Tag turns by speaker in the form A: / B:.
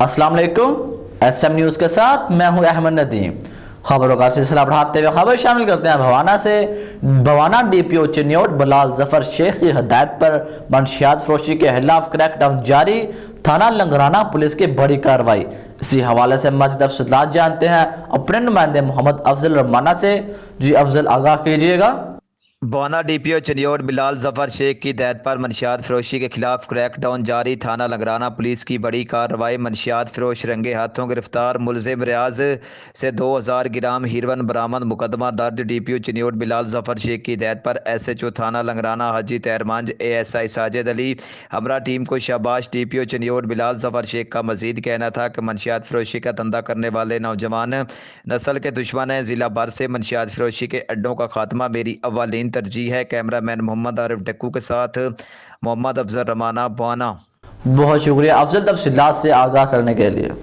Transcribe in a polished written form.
A: अस्सलाम वालेकुम। SM news के साथ मैं हूं अहमद नदीम। खबरों का सिलसिला बढ़ाते हुए खबर शामिल करते हैं भवाना से। भवाना DPO चिन्योट बिलाल जफर शेख की हदायत पर मंशियात फरोशी के खिलाफ क्रैकडाउन जारी, थाना लंगराना पुलिस की बड़ी कार्रवाई। इसी हवाले से मज़ीद तफसीलात जानते हैं अपने नुमाइंदे मोहम्मद अफजल रमाना से। जी अफजल, आगाह कीजिएगा।
B: भवाना DPO चिन्योट बिलाल जफर शेख की हिदायत पर मनशियात फरोशी के खिलाफ क्रैकडाउन जारी, थाना लंगराना पुलिस की बड़ी कार्रवाई। मनशियात फरोश रंगे हाथों गिरफ्तार, मुलजिम रियाज से 2000 ग्राम हीरोइन बरामद। मुकदमा दर्ज। DPO चिन्योट बिलाल जफर शेख की हिदायत पर SHO थाना लंगराना हाजी तहरमांज ASI साजिद अली हमरा टीम को शाबाश। DPO चिन्योट बिलाल जफर शेख का मजीद कहना था कि मनशियात फरोशी का धंधा करने वाले नौजवान नस्ल के दुश्मन हैं। ज़िला भर से मनशियात फरोशी के अड्डों का खात्मा मेरी अव्वलीन तरजीह है। कैमरामैन मोहम्मद आरिफ डक्कू के साथ मोहम्मद अफजल रमाना, भवाना।
A: बहुत शुक्रिया अफजल तफसीलात से आगाह करने के लिए।